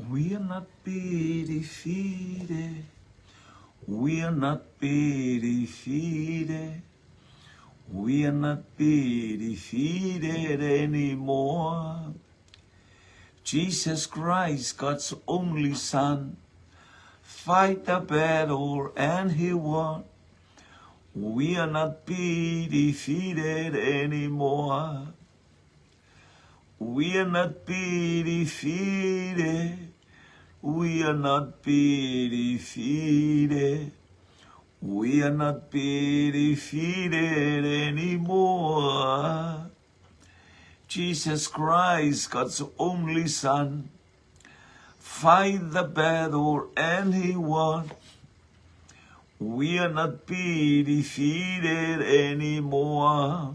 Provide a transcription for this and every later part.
We'll not be defeated. We'll not be defeated. We'll not be defeated anymore. Jesus Christ, God's only Son, fight the battle and He won. We'll not be defeated anymore. We'll not be defeated. We'll not be defeated. We'll not be defeated anymore. Jesus Christ, God's only Son, fight the battle and He won. We'll not be defeated anymore.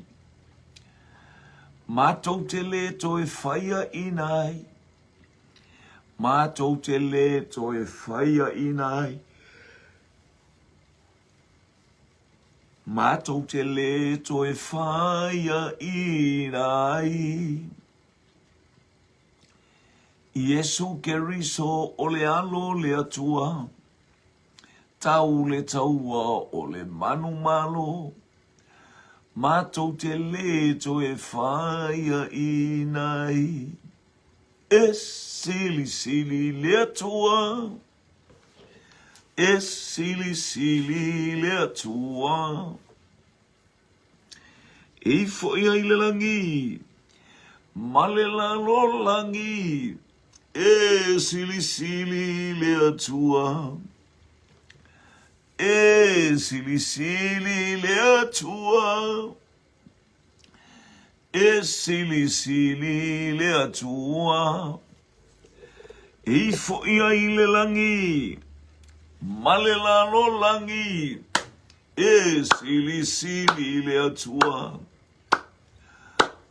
Mātou te le toi whaia inai. Mātou te le toi whaia inai. Mātou te le toi whaia inai. Iesu Keriso o le alo le atua. Tau le taua o le manu malo. Mātou te le toi whaia inai. E sili sili le atua. E sili sili le atua. E foi ai le langi. Male la lo langi. E sili sili le atua. E sili sili le atua. E sili sili le atua. E foi ai le langi. Male la lo langi. E sili sili le atua.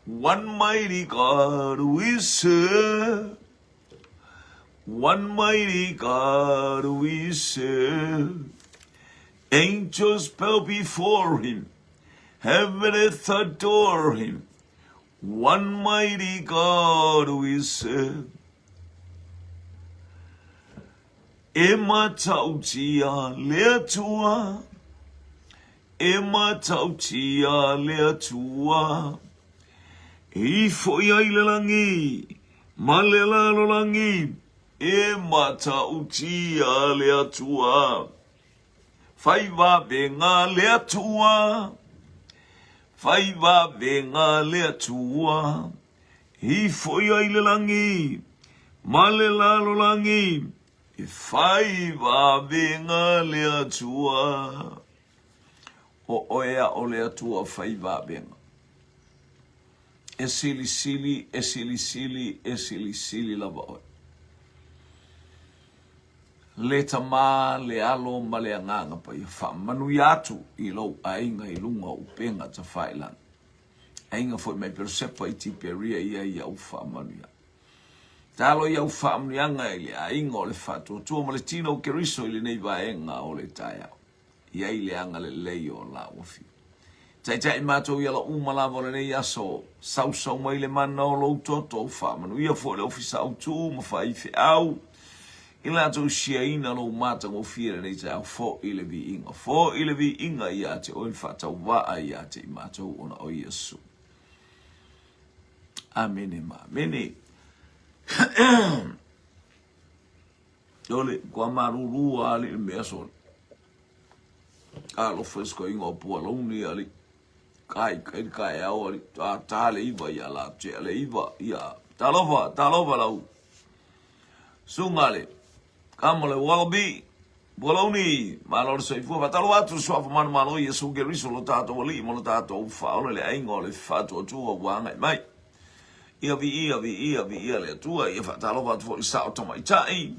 One mighty God we serve. One mighty God we serve. Angels bow before Him. Heaven hath adore Him. One mighty God we serve. E matautia le atua. E matautia le atua. E foi ai le langi. Male la lo langi. E matautia le atua. Faiva venga le atua. Faiva venga le atua. E foi ai le langi. Male la lo langi. E faiva venga le atua. O oea o le atua faiva venga. E sili sili, e sili sili, e sili sili lava oi. Le tama, le alo, ma le anganga pa i wha manu atu I lau ainga I lunga upenga ta whailan. Ainga foi mai persepa I tiperia ia I au wha manu ia. Talo I au wha manu anga I le ainga o le whatua. Tua ma le tino Keriso I le nei vaenga o le taia. Ia I le anga le lei o la wafi. Tai mātou ia la umalawa le nei aso. Sau mai le mana o lau toto wha manu ia fo le ofisa au tū ma wha I whi au. I lātou sia ina lo mātang o whira nei te au fo I le vi inga. Fo I le vi inga I a te oin whatau waa I a te I mātou ona o Iesu. Amene ma. Mene. Ole, kua maruru ali I mea soli. Alo fresko inga o pua launi ali. Kai au ali. Tāle iwa I a la te ale iwa. Ia. Talova lau. Sungale. Kamole wabi, boloni, malor sei fu fatalo atu so fa man malo Iesu Keriso lo tato wali mo lo tato fa ole le aingo le fatu tu wanga mai. Ia vi le tua ia fatalo atu fo sa to mai tai.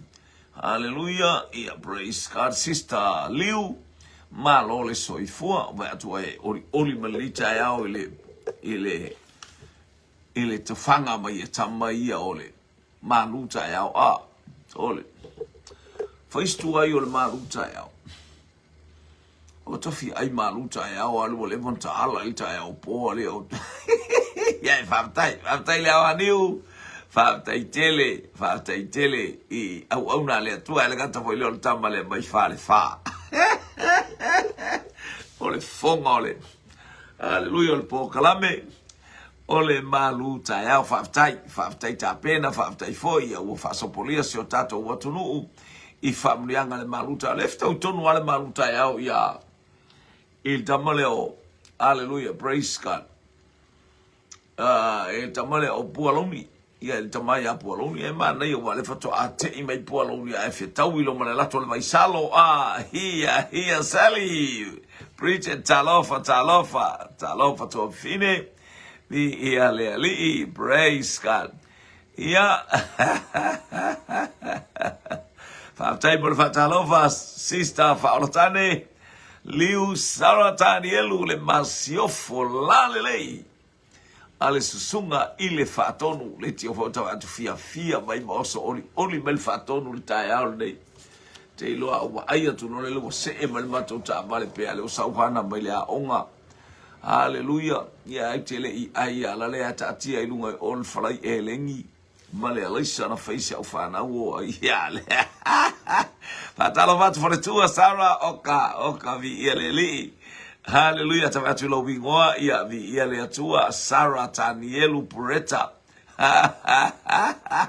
Hallelujah, ia praise God sister Liu. Malo le soi fu va tu e oli malita ia ile te fanga mai tama ia ole. Maluta ia ole. Faistu ai o le maluta iau. O tofi ai maluta iau alu o le monta ala I ta iau po ale o. Ia e whaptai le au aniu. Whaaftaitele I au na le tua le gata foi le tama le mai whale wha. O le fonga o le. Aleluia o le po kalame. O le malu tai au whaaftai ta pena, whaaftai foi, au whaasopolia si o tato o watunuu. I whaamrianga le malu ta lefta u tonu ale malu tai au ia. Il tamale o. Aleluia, praise God. Il tamale o pualoni. Ia il tamai a pualoni e mana ia wale fato a te I mai pualoni a e tau ilo mana lato le vai salo hia sali preach talofa to fine di ia le ali praise God ia fa table fa talofa sister fa ortane liu saratani elu le masiofo lalelei ale susunga I le whaatonu le tio whautau atu fia mai maoso oli mel whaatonu le tae ao nei te iloa ua aia tu nore lewa se e mali matou ta vale pea leo sauhana mai le a onga Hallelujah ia ai te le I aia la le ata atia ilunga ol falai e lengi ma le alaisa na faisi au whanau o ia le whatalo vatu wharetua Sara oka vi ia le li Hallelujah, tama atu lo wingoa ia vi ia le atua Sara Tanielu Pureta.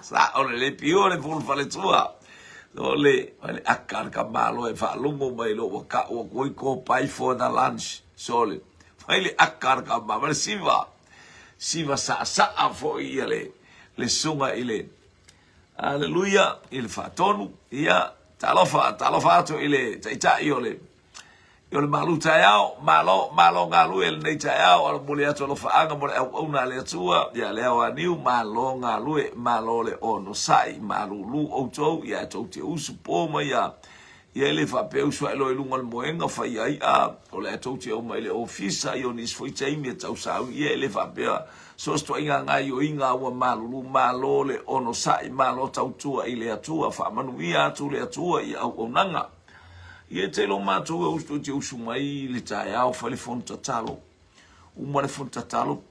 Sa ole le pio le fulu fale tua. Ole akar ka malo e fa lungo mai lo ka o koi ko pai for the lunch. Sole. Fai akar ka ma siva sa fo ia le sunga ile. Hallelujah, il fatonu ia talofa to ile taita iole. Yo le malu taiao, malo ngalu el nei taiao, al mule ato lo faanga mole au na le atua, ya le au aniu, malo ngalu e malo le ono sai, malu lu outou, ya tau te usu poma ya le fa pe usu elo ilunga le moenga fa ai o le tau te o mai le ofisa, yo nis foi taimi e tau sau, le fa pe so sto inga ngai o inga ua malu lu malo le ono sai, malo tau tua I le atua, fa manuia atu le atua I au nanga. Ia te lo mātou e ustu te usu mai le tae au whale fonta talo. Umare fonta talo.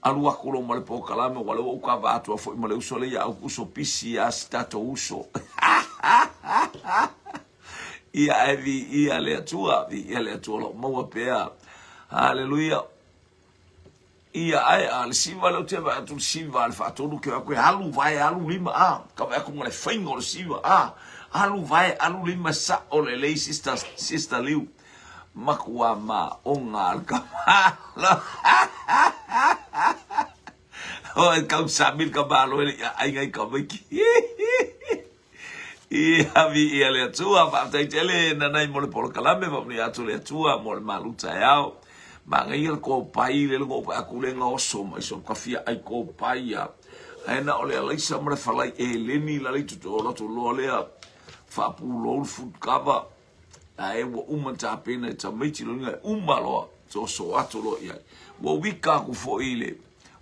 Alu akolo male po kalame wale o ka vātua fo male uso le ia uso pisi a stato uso. Ia evi ia le atua lo maua pea. Hallelujah. Ia ai al siva le te va tu siva al fatonu ke ko halu vai halu lima ka va ko male faingo le siva alu vai alu lima sa o le sister liu makua ma onga al kamalo o el kau samil kamalo ai ngai ka mai ia vi ia le tua va tai tele na nai mo le por kalame va ni atu le tua mo le maluta yao ma ngai el ko pai le go pa kulenga oso mai so ka fia ai ko pai ya ana ole la isa mo le falai e leni la le tu lo tu lo le fa pulo food cover ai wo umata pena ta miti lo ngai umalo so atu lo ia wo wika ku fo ile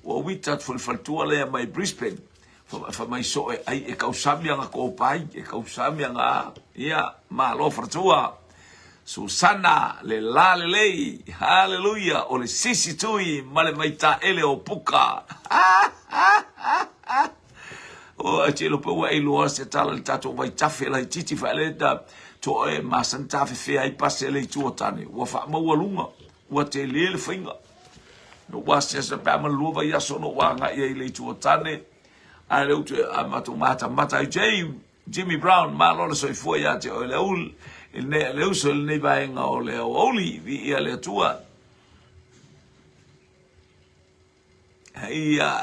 wo wita fo faltua le mai Brisbane fa mai so ai e kausami nga ko pai e kausami nga ia ma lo fartua Susana le lei hallelujah o le sisi tui male maita ele o puka o a te lo pe wa ilo se tala le tato vai tafe la titi fa le da to e masanta fe ai passe le tuotane wa fa ma walunga wa te le finga no wa se pa ma lu va ya so no wa nga ye le tuotane a le tu a mata Jimmy Brown ma lo so fo ya te o le ul le uso le vai nga o le oli vi ia le tua ia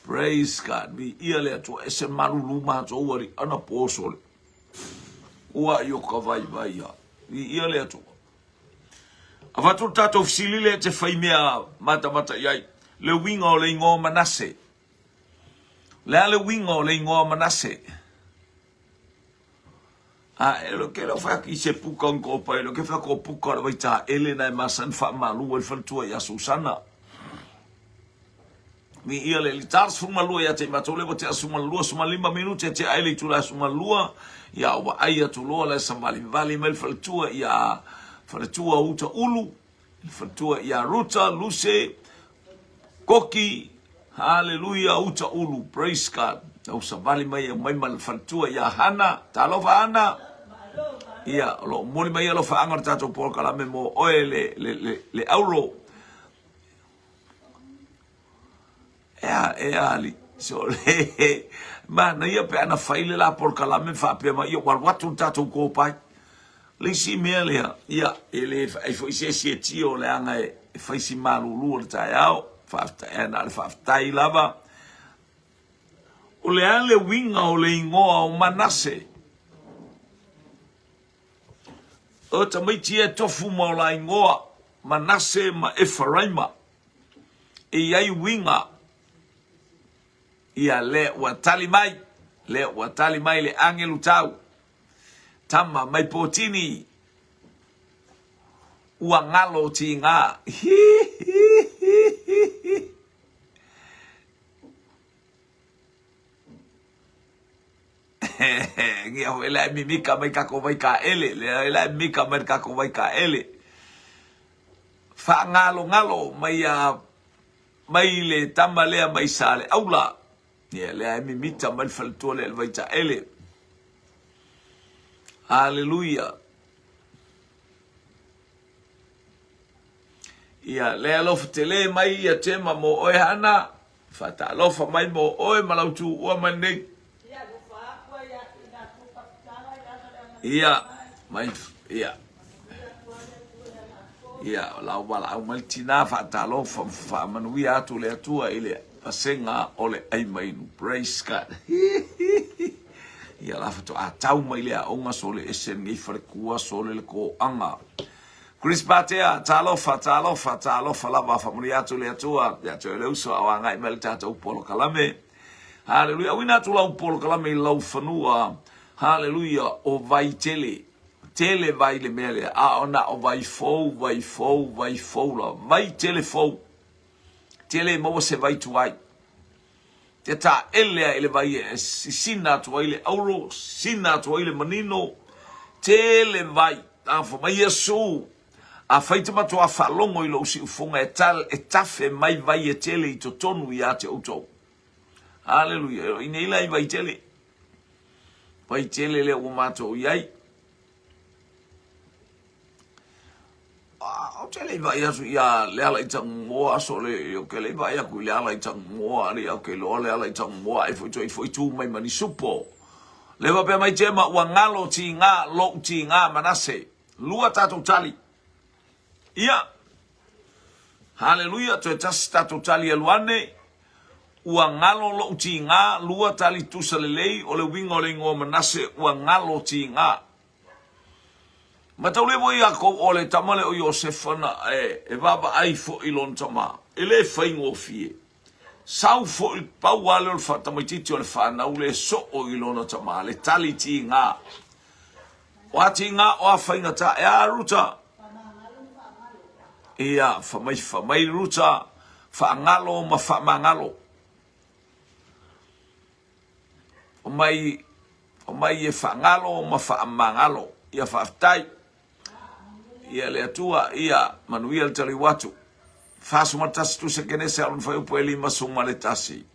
praise God vi ia le tua ese malulu ma to ori ana posol ua yo ka vai ya vi ia le tua avatu tato ofsilile te faimea mata yai le winga o le ngo manase le winga o le ngo manase lo que lo fa ki se puka ko pa lo que fa ko puka vai ta Elena masan fa malu el faltua ya Susana mi ia le tars fu malu ya te matole bo te asuma lu asuma 5 minutos te ai le tu la asuma lu ya wa ai tu lo la samali vale mel faltua ya faltua uta ulu faltua ya ruta luce koki Haleluya, uta ulu, praise God. Au savali mai mal faltua ya hana, talofa ana. Ia, lo moli mai lo fa angar tato por kala me mo oe le auro. Ali. So le ma na ia pe ana faile la por kala me fa pe ma io wal watu tato ko pai. Le si me le ia ele ai foi se tio le anga e fai si malulu le tai au fa ana le fa tai lava. O le ale winga o le ingoa o Manase. O tamaitia tofu ma o la ingoa Manase ma Efraima. E iai winga. Ia le watali mai. Le watali mai le angelu tau. Tama mai potini. Ua ngalo ti ngā. Ngia ho ela mimika mai kako mai ka ele le ela mika mai kako mai ka ele fa ngalo mai le tamalea mai sale aula ya le mimita mai falto le vai ta ele haleluya ya le alof tele mai ya tema mo oe hana fa ta alofa mai mo oe malautu o mande ia mai ia la wala au maltina fa talo fa manuia atu le atua ile pasenga ole ai mai nu praise God ia la fa to atau mai le onga sole esen ngi frekua sole le ko anga Chris Batea talo fa la va fa manuia atu le atua ya to le uso awanga i melta to polo kalame haleluya wina tu la polo kalame lau fanua haleluya o vai tele vai le mele a ona o vai fou la vai tele mo se vai tu ai te ta ele vai sina tu ele auro sina tu ele manino tele vai a fo mai yesu a faita ma tu a falongo i lo si ufunga e tafe mai vai tele i to tonu ya te auto haleluya ina ila vai tele pai tele le o mato iai o tele vai asu ia le ala i tang moa so le o ke le vai aku le ala i tang moa ali o ke lo le ala i tang moa e foi tu mai mani supo le va pe mai tema wa ngalo ti nga lo ti nga Manase lua tato tali ia haleluya to tato tali luane ua ngalo lo ti nga lua tali tusa lelei o le winga o le ingoa Manase ua ngalo ti nga matau le voi ako o le tamale o Iosefana e vava ai fo ilon tama ele faingo fie sau fo il pauale o fata mai titi o le fana o le so o ilona tama le tali ti nga o ati nga o a fainga ta e a ruta ia fa mai ruta fa ngalo ma fa mangalo o mai e fangalo ma fa mangalo ia fa tai ia le atua ia manuia tali watu fa suma tas tu se kenese alun fa upo eli masuma le tasi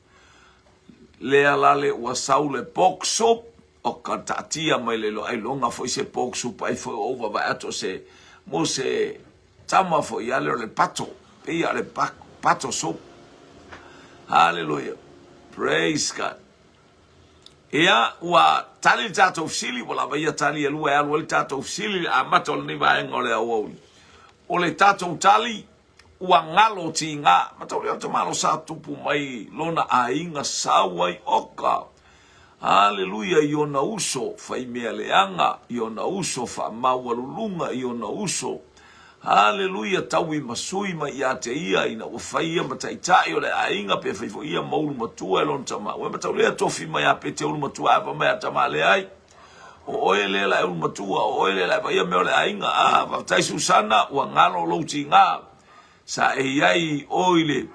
le alale wa saule pokso o katatia mai le lo ai longa foi se pokso pai foi over va ato se mo se tama foi ia le pato ia le pato so hallelujah praise God. Ia ua tali tato fsili wala vai tali lua alu le tato fsili a mato ni vai ngole au o le tato tali ua ngalo ti nga mato le to malo sa tupu mai lona ainga sawai oka haleluya iona uso fai mea leanga iona uso fa mawalulunga iona uso haleluya tawi masui ma ia te ia ina o faia mataitai o le ainga pe faifo ia maulu matua e lon tama o matau lea tofi mai a pe te ulu matua ava mai a tama le ai o oe le la ulu matua o oe le la ia meo le ainga a vaftai susana ua ngalo louti ngā sa e iai oile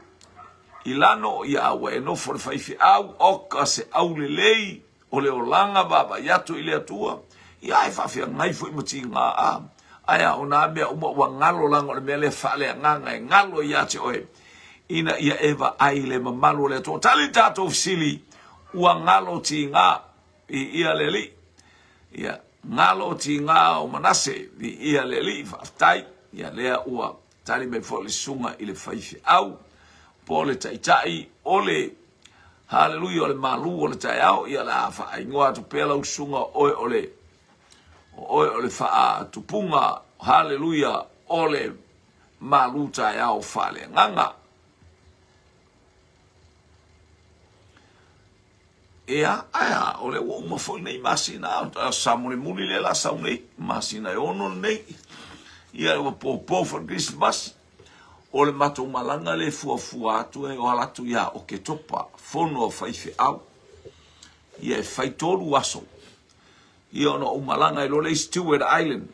ilano ia awa e nofo le faifi au oka se au le lei o le olanga baba yato ile atua ia e fafia ngai fo imati ngā a aya ona me uma wa ngalo lango le mele fale nganga ngalo ya te oe ina ia eva ai le mamalu le to tali tato sili ua ngalo ti nga I ia leli ia ngalo ti nga o manase I ia leli faftai ia lea ua tali me foli sunga I le faifi au po le taitai ole haleluya ole malu ole tai au ia la fa ingoa tu pela usunga ole fa tupunga haleluya ole malu tai au fale nganga ea aya ole wo mo fo nei masina samule muli le la saune masina ono nei ia wo po for Christmas ole mato malanga le fuafua atu e o alatu ia o ke topa fono faife au ia fai tolu aso ia ono o malanga I lole Stewart Island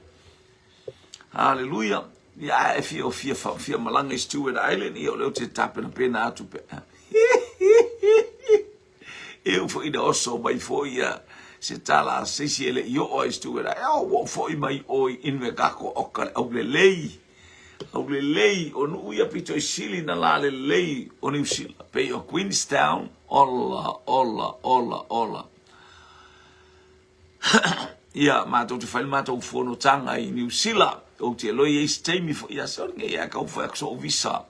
hallelujah ia e fia malanga Stewart Island ia ole o te tapena pena atu pe eu foi da oso mai foi se tala se ele yo o Stewart o foi mai o invegako o ka o le lei o nu ia pito sili na la le lei o New Zealand pe o Queenstown ola ia ma to te fai ma to fono tanga I New Zealand o te loi e stemi fo ia so nge ia ka fo so visa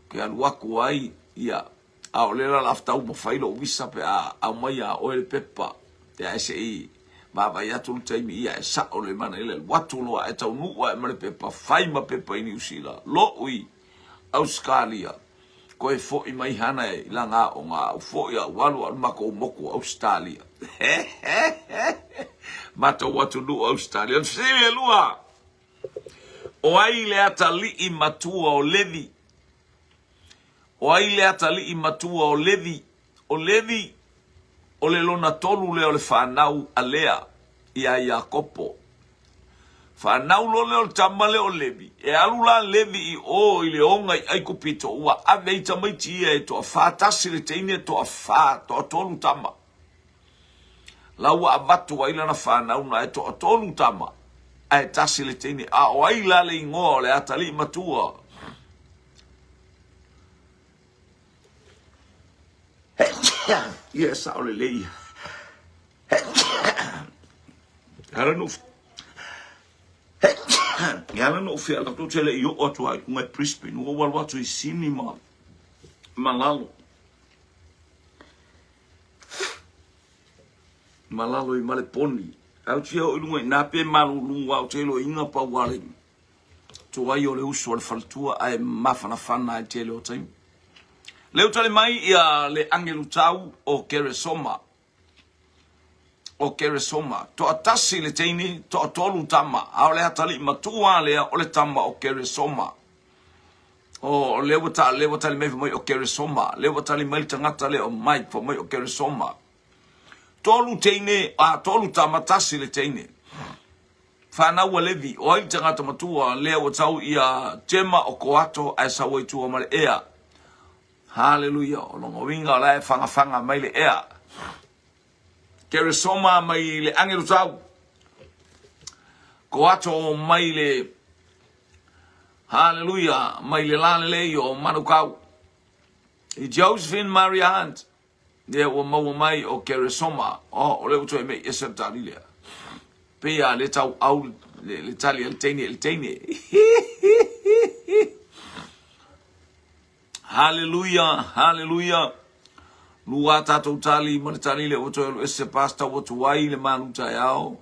ke al waku ai ia a o lela lafta mo fai lo visa pe a mai a oil pepper te a se ma vai atu taimi ia e sa o le mana ele watu lo e tau nu wa mare pepa fai ma pepa I New Zealand lo ui Australia ko e fo I mai hana e langa o nga fo ia walu al mako moku Australia mata watu lu Australia se lua o ai le atali I matua o levi o ai le atali I matua o levi o le lona tolu le o le whanau alea ia Iakopo. Whanau lo le o tamale o levi. E alula levi I o I le onga I aiko pito ua ave I tamaiti ia e toa whātasi le teine toa whā, toa tolu tama. Laua avatu wa ila na whanau na e toa tolu tama. A e tasi le teine. A o aila le ingoa le atali matua. Yes, I'll lay. I don't know. I don't know if I don't tell you what to I my Brisbane. What to cinema. Malalo I Maleponi. Au tia o lunga na pe malu lunga au te lo inga pa wale. To ai o le uso al faltua ai mafana fana ai te lo time. Leo tale mai ia le angelu tau o Keresoma. O Keresoma. To atasi le teini, to atolu tama. Ao le hatali matua lea o le tama o Keresoma. O leo tale mai mai o Keresoma. Leo tale mai tangata le o mai po mai o Keresoma. Tolu teine, tolu tama tasi le teine. Whana ua levi, o ai tangata matua leo tau ia tema o koato ai sawa I tua mare ea. Hallelujah. O longa winga la e fanga mai le ea. Keresoma mai le angelu tau. Ko ato mai le hallelujah. Mai le lale o manukau. I Josephine Maria Hunt. Ia o mau mai o Keresoma. O le uto e me esa tali lea. Pea le tau au le tali el teine. Hallelujah. Lua tatou tali manatali le oto ese pasta wotu wai le maluta yao.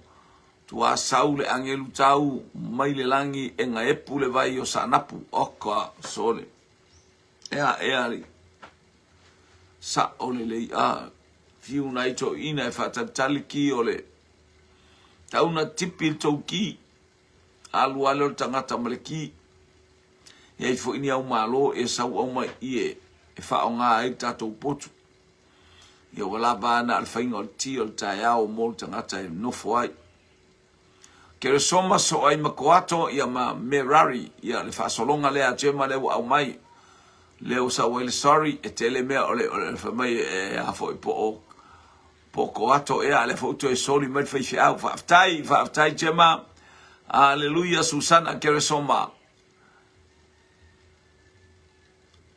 Tua sau le angelu tau mai le langi e nga epu le vai o sanapu oka sole. Ea li. Sa ole lei fiu naito ina e fatatali ki ole. Tauna tipil tau ki. Alu alo tangata maleki. Ia fo ini au malo e sau au mai e fa o nga ai tatou potu. Ia wala bana al fainga o ti o taia o mo tangata e no foi. Keresoma so ai makoato ia ma Merari ia le fa solonga le a jema le au mai. Leo sa wele sorry e tele me ole fa mai e a foi po koato e ale foto e soli mai fa au fa aftai jema. Hallelujah Susana Keresoma.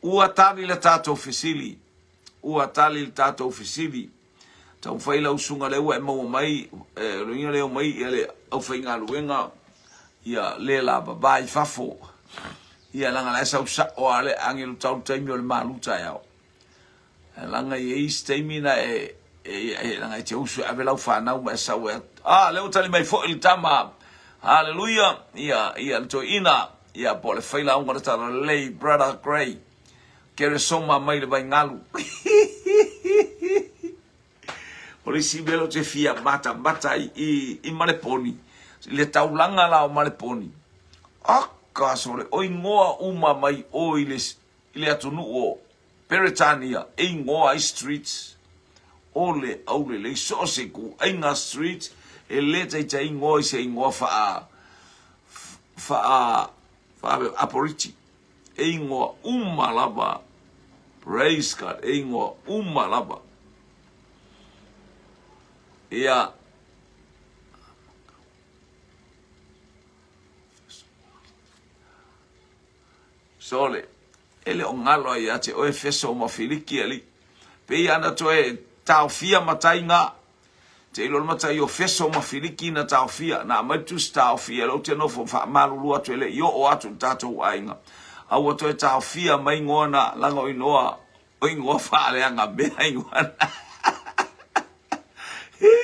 ua tali le tatou fesili. Ua tali le tatou fesili. Tau whaila usunga lewa e mau mai, ringa leo mai, ele au whainga luenga, ia le la babai fafo. Ia langa la sau sa o ale angelu tau taimi o le maluta yao. Langa i eis taimi na langa i te usu ave lau whanau ma e sau e. Leo tali mai fo il tama. Hallelujah. Ia to ina. Ia po le whaila unga le tala lei, Brother Gray. Kere soma mai le vai ngalu. O le si belo te fia mata i Maleponi. Le taulanga la o Maleponi. Aka sore, o ingoa uma mai o ile atunu o Peretania, e ingoa i streets. O le aule le so se ku, e nga streets, e le te ingoa i se ingoa fa aporichi. E ingoa uma lava. Praise God, e ingoa uma lava. Ia sole ele o ngalo ia te o efeso ma filiki ali pe ana to e taufia matainga te ilo matai o feso ma filiki na taufia na matu taufia lo te no fo fa malulu atu ele yo o atu tato ainga au to e taufia mai ngona lango inoa o ingoa fa ale anga be ainga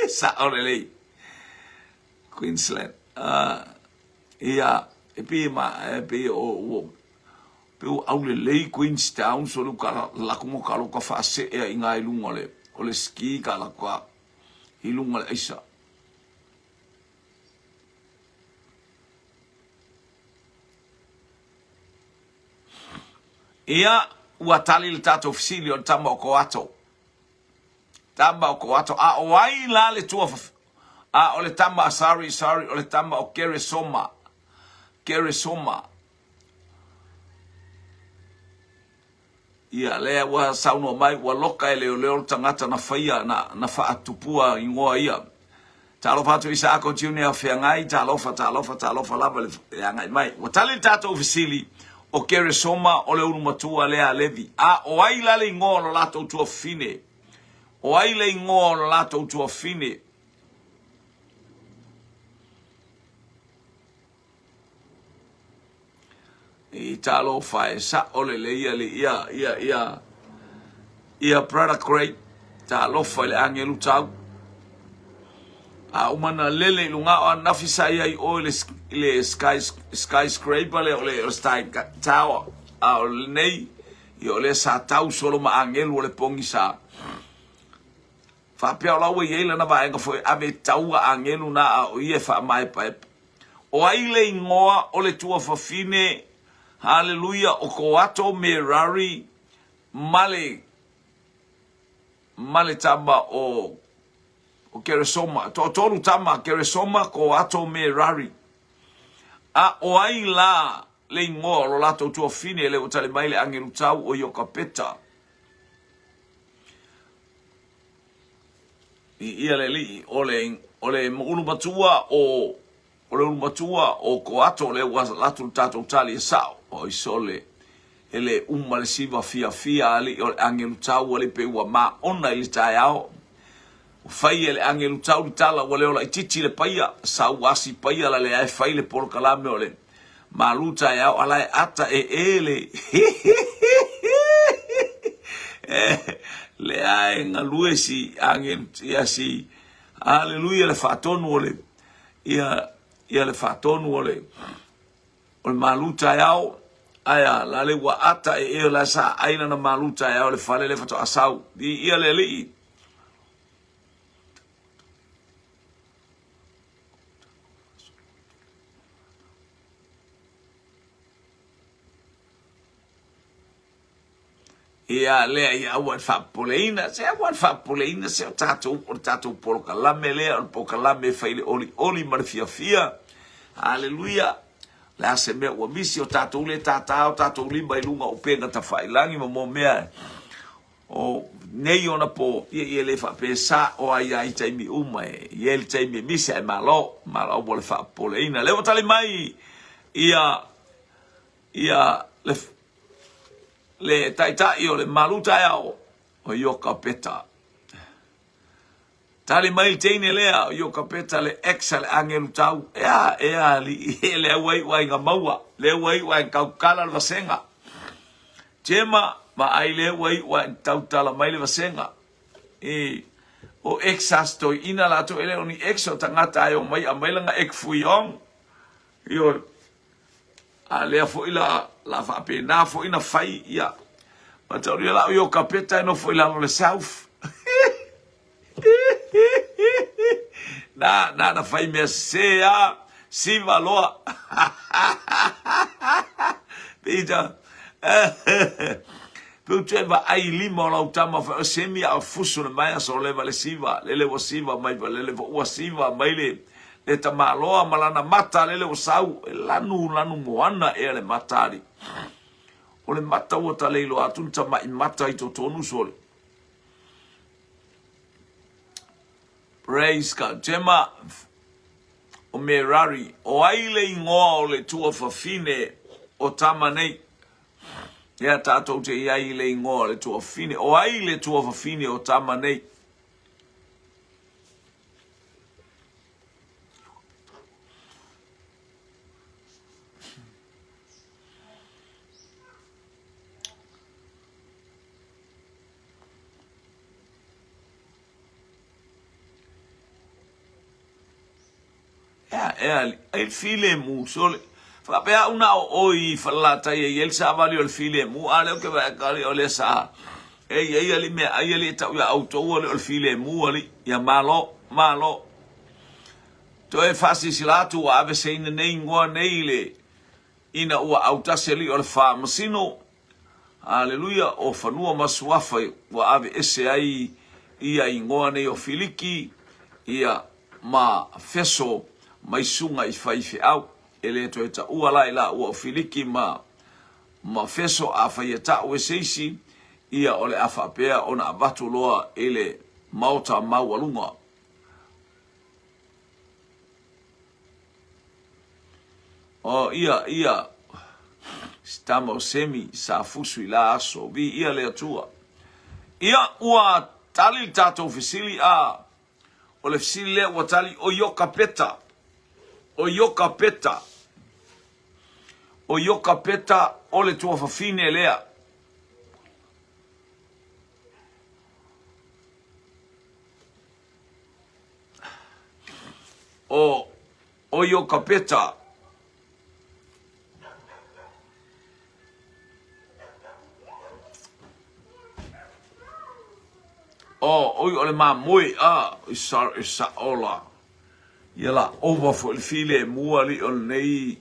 sa orelei Queensland ia e pe ma pe o pe au le lei Queenstown so lu kala la como kalo ka fa se e inga i lunga le o le ski kala kwa i lunga le isa ia ua tali le tato ofisili o tamba o koato a o ai la le tua o le tamba sorry o le tamba o Keresoma ia le wa sauno mai wa loka ele o tangata na faia na fa atupua ingoa ia talo fatu isa ako junior fiangai talo fa lava le angai mai wa tali tato ofisili o Keresoma o le urumatua le alevi o ai la le ingoa lo lato tua fine o ai le ingoa lo lato tua fine i talo fai sa ole le ia Brother Gray talo fai le angelu tau umana lele lunga o nafisa ia i o le skyscraper le ole sky tower o nei i ole sa tau solo ma angelu le pongi sa fa pia la we yela na ba nga foi ave tau angelu na o ia fa mai pa o ai le ngoa o le tua fa fine hallelujah o koato merari male tamba o Keresoma tolu tama Keresoma koato merari o ai la le ngoa lo lato tua fine le o tale mai le angelu tau o yo kapeta ia le li ole ulu matua o koato le wa latu tato tali sao o isole ele le siva fia ali o angelu tau ole pe wa ma ona ili taiao fai ele angelu tau tala wale ola ititi le paia sa wasi paia la le ai fai le por kalame ole maluta ya ala ata ele le ai ngaluesi angelu ya si haleluya le fatonu ole ia le fatonu ole maluta yao aya la le wa ata la sa aina na maluta yao le fale le fato asau di ia le li ia le ia wan fa poleina se tato por kalame le por kalame faile oli marfia haleluya la se me o misi o tato le tato limba ilunga o penga ta failangi mo mea o nei ona po ye le fa pesa o ai taimi uma ye le taimi misi ai malo bo le fa poleina le tali mai ia le le taitai o le maluta ao o yoka peta. Tali mai teine lea o yoka peta le exa le angelu tau. Ea li le wai nga maua. Le wai kaukala le vasenga. Jema ma ai le wai tau tala mai le vasenga. O exas to ina la to ele oni exo tangata ai o mai a mai langa ek fuiong. Yo a le fo ila la fa pe na fo ina fai ya. Ma tau ria la yoka peta no fo ila le south. Na fai me sea si valoa. Peter. Puteva ai limo la utama fa semi a fusu na mai so leva le siva, le levo siva mai va le levo ua siva mai le tamaloa malana mata le levo sau lanu moana e le matari. O le mata o ta leilo atunta mai mata I to tonu sole. Praise God. Jema o Merari o aile ingoa o le tua fafine o tamanei. Ia tātou te iai le ingoa le tua fine. O ai le tua fafine o tamanei. Il file mu sole fa pe una oi falata e il savali il file mu ale che va cali o le sa e ali me ali ta ya auto o il file mu ali ya malo to e fasi silatu ave se in nei ngua neile ina o auta seli o fa masino aleluia o fanua masuafa o ave ese ai ia ingoa nei o filiki ia ma feso mai sunga I fai au ele to eta ua la ua filiki ma feso a fai eta o seisi ia ole afa pea ona abatu loa ele mauta maualunga o ia stamo semi sa fusu ila aso vi ia le atua ia ua tali tato fisili a o le fisili le ua tali o yoka peta o yoka peta o le tua fafine lea. O yoka peta. O le mamoi isa ola. Yala over for il file muali on nei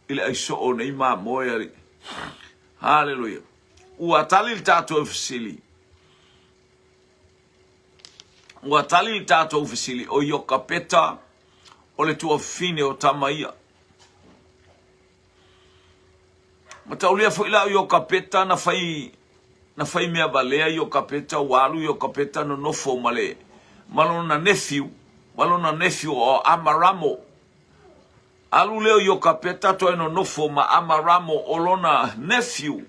il aiso o nei ma moeri. Hallelujah. Uatali il tato ufisili. Uatali il tato ufisili o yoka peta o le tua fine o tamaia. Mataulia fo ila yoka peta na fai mea balea yoka peta walu yoka peta no nofo male. Malona nephew o Amaramo. Alu leo yoka peta to eno nofo ma Amaramo o lona nephew.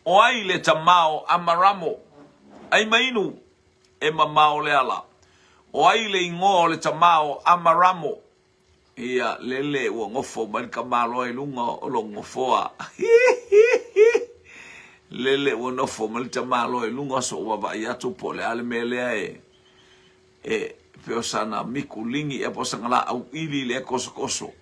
O ai le tamao Amaramo. Ai mainu e mamao le ala. O ai le ingo le tamao Amaramo. Ia lele ua ngofo malika malo e lunga o lo ngofoa. Lele ua ngofo malika malo e lunga so waba iatu po le ale melea e peo sana miku lingi e po sangala au ili le koso.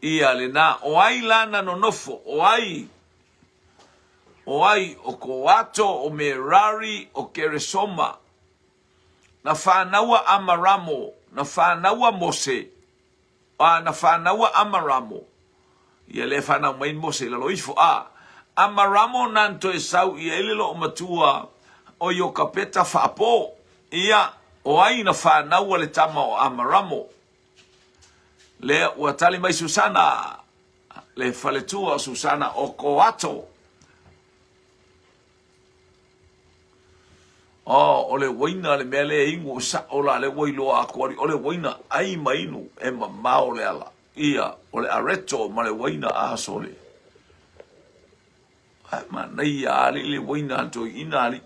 Ia le na o ai lana no nofo o ai o Koato o Merari o Keresoma na whanaua Amaramo na whanaua Mose na whanaua Amaramo ia le whanau main Mose la loifo Amaramo nanto e sau ia elilo o matua o yoka peta whaapo ia o ai na whanaua le tama o Amaramo le ua tali mai Susana le whaletua Susana o Koato o le waina le mele ingo sa ola le wailo a kori o le waina ai mainu e mamao le ala ia ole areto ma le waina a sole ma nei ali le waina to inali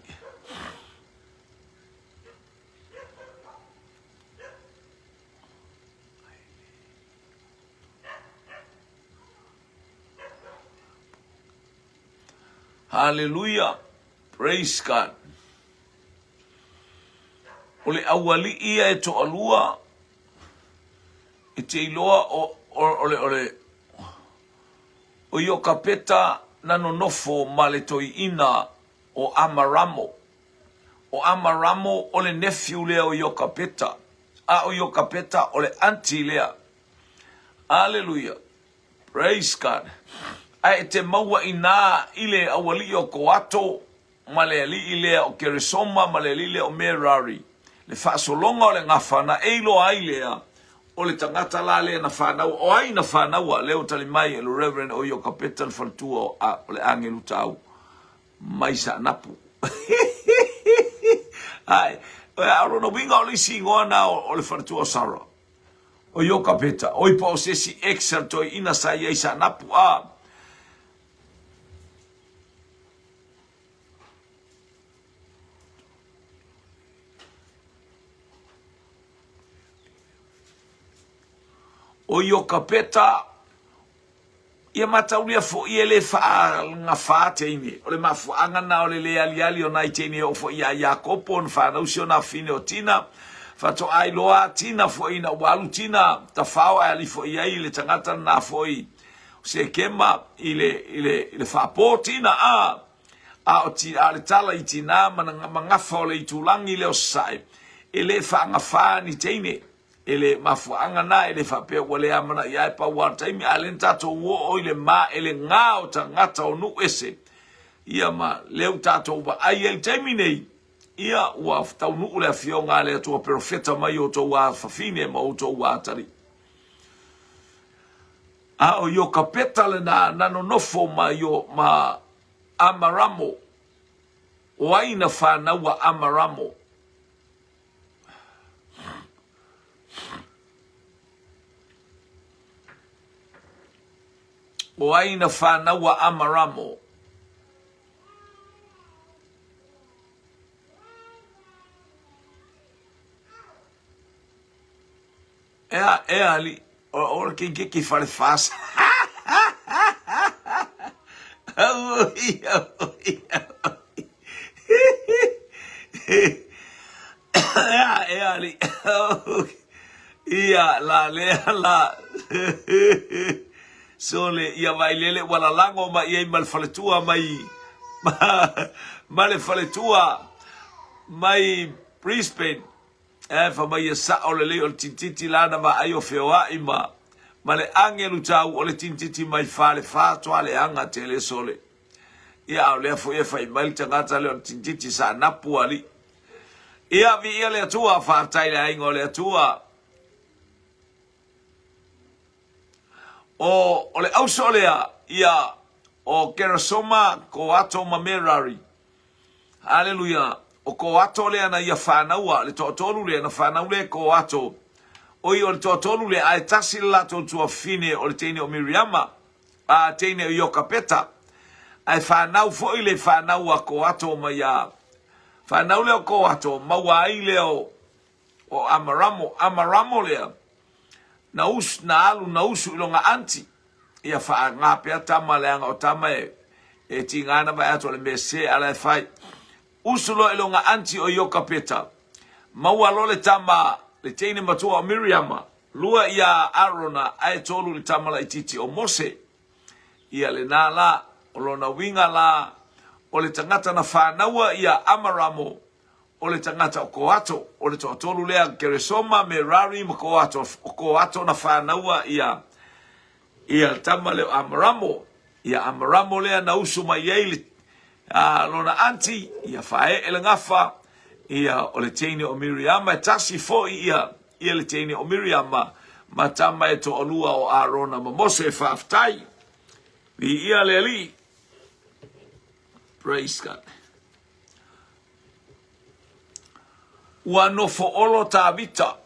hallelujah, praise God. Ole awali ia e to alua e te iloa ole o yo kapeta nano nofo male toi ina o Amaramo. O Amaramo ole nephew lea o yo kapeta. A o yo kapeta ole auntie lea. Hallelujah. Praise God. Ai te maua ina ile awali o koato male li ile o keresoma male li ile o Merari. Le whaasolonga o le ngawhana eilo ailea o le tangata la le na whanau o ai na whanau leo tali mai e lo Reverend o yo kapetan whantua o le angelu tau mai sa napu. Ai, o e arono winga o le si ngoana o le whantua Sara. O yo kapeta, o ipa o sesi excel toi ina sa iei sa napu o yo kapeta ia mataulia fo ia le fa nga fa teini o le mafuanga na o le ali o nai teini o fo ia Jakopo on fa no siona fine o tina fa to ai loa tina fo ina walu tina ta fa ali fo ia ile tangata na fo i se kema ile fa po tina a o ti ale tala i tina manga fo le tulangi le o sai ele fa nga fa ni teini ele mafuanga na ele fape wale amana ya pa wartaimi alenta to wo ile ma ele ngao tangata onu ese ia ma leu tato ba ai el terminei ia wa ta nu ule fionga le to profeta mai o to wa fafine ma o to wa tari a o yo kapeta le na no nofo ma yo ma Amaramo wa ina fa na wa Amaramo o aina whanaua Amaramo. E ali, ora quem que fale faz. E ali. Ia la lea la. Sole ia vai lele wala lango ma ia mal faletua mai ma le faletua mai Brisbane fa mai sa o le o tintiti lana ma ayo fewa ima ma le angelu tau o le tintiti mai fale fa to ale anga tele sole ia o le fo e fa mai tangata le tintiti sa napu ali ia vi ia le tua fa tai le ingo le tua o le ausolea ia o Keresoma ko ato ma Merari. Hallelujah. O ko ato le ana ia whanaua le totolu le na whanau le ko ato. O i o le totolu le ai tasi la tua fine o le teine o Miriama. A teine o Iokapeta. Ai whanau fo i le whanau a ko ato ma ia. Whanau le o ko ato maua ai le o Amaramo lea. Na alu na usu ilonga anti ia fa nga pe tama le nga o tama e tingana ba ato le mese ala fai usulo ilonga anti o Iokapeta maua lo le tama le teine matua o Miriama lua ia Arona ai tolu le tama la ititi o Mose ia le nala o lona winga la o le tangata na whanaua ia Amaramo o le tangata o koato, o le tolu lea Keresoma, Merari, ma koato na whanaua ia tama leo Amaramo, ia Amaramo lea na usu mai eili, lona anti, ia whae ele ngafa, ia o le teine o Miriama, tasi fo ia le teine o Miriama, ma tama e to olua o Arona, ma Mose whaaftai, vi ia le li, praise God. Ua no fo olo ta vita.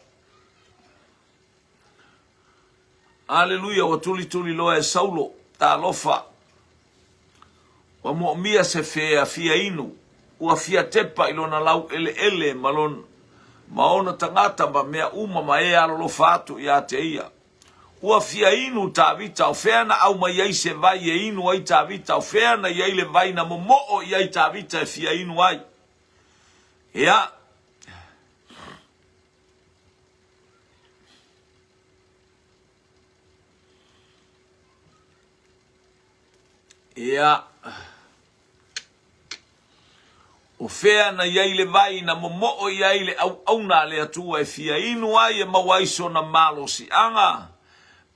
Haleluia, wa tuli loa e saulo, ta lofa. Wa mo'mia se fea fia inu, ua fia tepa ilona lau ele malon, maona tangata ma mea uma ma e alo lofa atu ia te ia. Ua fia inu ta vita o feana au ma iai se vai e inu ai ta vita o feana iai le vai na momo'o iai ta vita e fia inu ai. Ia. Ia. O fea na iai le vai na momo'o iai le au na le atua e fia inu ai e mawaiso na malo si anga.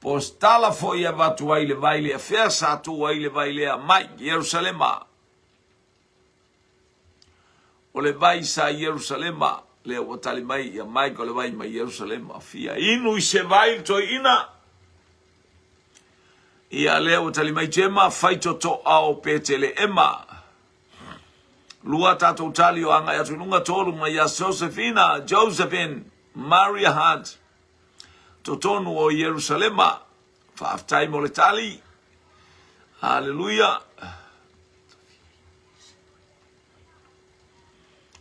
Po stala fo ia vatu ai le vai le a fea sa tu ai le vai le a mai Yerusalema. O le vai sa Yerusalema le o tali mai ia mai ko le vai mai Yerusalema fia inu i se vai to ina. Ia le o tali mai jema faito to ao petele ema. Lua tatou tali o anga ya tununga tolu mai ya Josephine, Maria Hunt, totonu o Yerusalema, whaaftai mo le tali, hallelujah.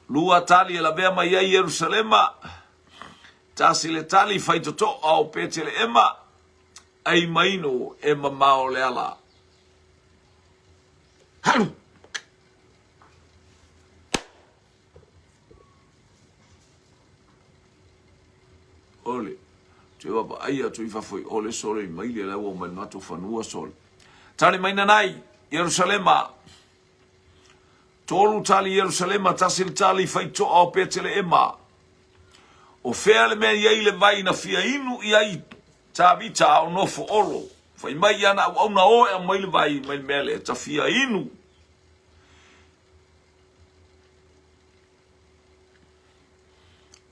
Lua tali e la bea mai ya Yerusalema, tasi le tali faitoto au petele ema, ai maino e mamao le ala. Halu! Ole, te wapa aia tu ifa foi ole sole mai le lawa mai mato fanua sol. Tali mai nanai Yerusalema. Tolu tali Yerusalema tasil tali fai to au petele ema. O fele me ye le vai na fia inu iai tabita au no fo olo. Fai mai ana au na o e mai le vai mai mele ta fia inu.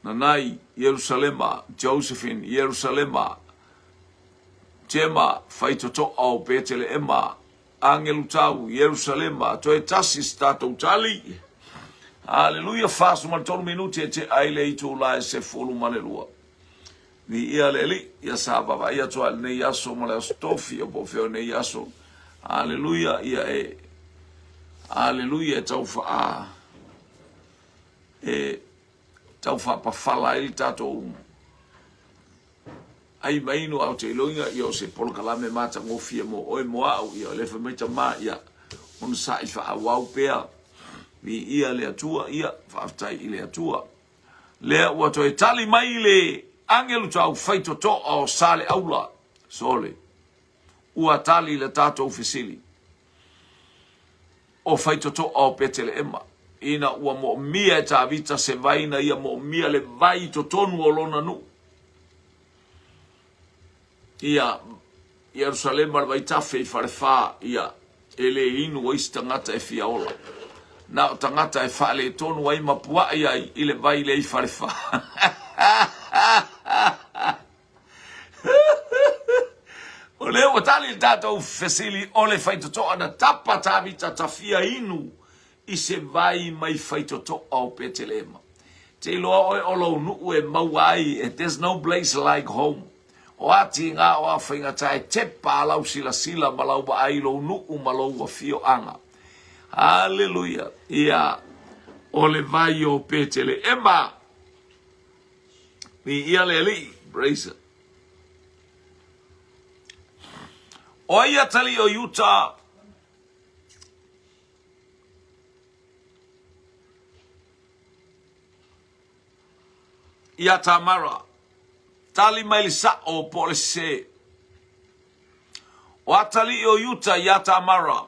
Nanai Yerusalema, Josephine Yerusalema, Jema faitoto au petele ema, angelu tau Yerusalema, to e tasi stato tali. Hallelujah, fasu maltolu minuti e te aile itu la e se folu manelua. Ni ia leli, ia sababa, ia toa ne yaso male stofi o bofeo ne yaso. Hallelujah, ia e. Hallelujah, e tau faa. Tau fa pa fala il tato ai maino au te loinga i o se polkalame mata ngofia mo oe moa au i o lefa meita ma ia on sa i fa awau pea vi ia le atua ia fa aftai i le atua lea ua to e tali mai le angelu tau faito to o sale aula sole ua tali le tato ufisili o faito to o petele ema ina ua mo mia e ta vita se vaina ia mo mia le vai to tonu o lona nu. Ia Yerusalem ar vai tafe i farefa ia ele inu o istangata e fia ola. Na o tangata e fale tonu ai mapua ia i le vai le i farefa. O leo o tali tato fesili o le faitoto ana tapa ta vita ta fia inu. I se vai mai faitoto au petelema. Te loa oe olo nuu e mauai, there's no place like home. O ati ngā o a whainga tae te pālau sila malau ba ai lo nuu malau wa fio anga. Hallelujah. Ia o le vai o petele ema. Mi ia le li, bracer. O ia tali o Utah. Ia Tamara, tali mai le sa o pole se. O atali o Utah ia Tamara,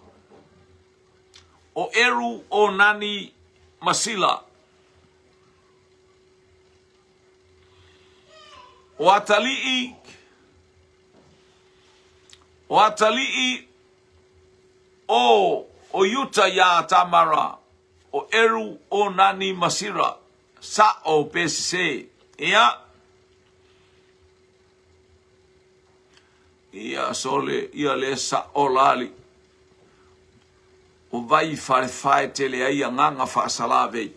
o eru o nani Masila. O atali o Utah ia Tamara, o eru o nani Masira, sa o PCC. Ia sole ia le sa olali o vai fare fai tele ai nganga fa salave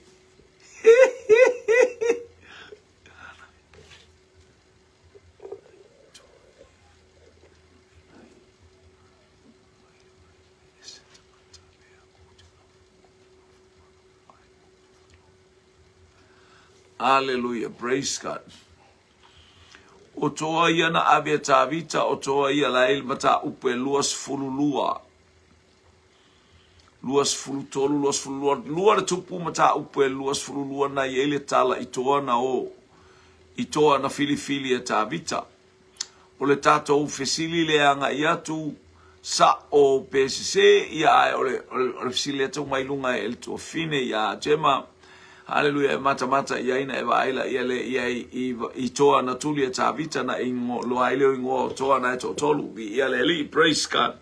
Hallelujah. Praise God. O toa ia na avea tavita, o toa ia la il mata upe luas fululua. Luas fulutolu, luas fululua. Lua le tupu mata upe luas fululua na iele tala itoa na o. Itoa na filifili e tavita. O le tato ufesili le anga iatu sa o PSC ia ai o le fisili atu mailunga e le tua fine ia jema. Hallelujah, mata ia ina eva aila ia le ia i toa na tuli e tavita na ingo lo aile ingo toa na to tolu ia le li praise God.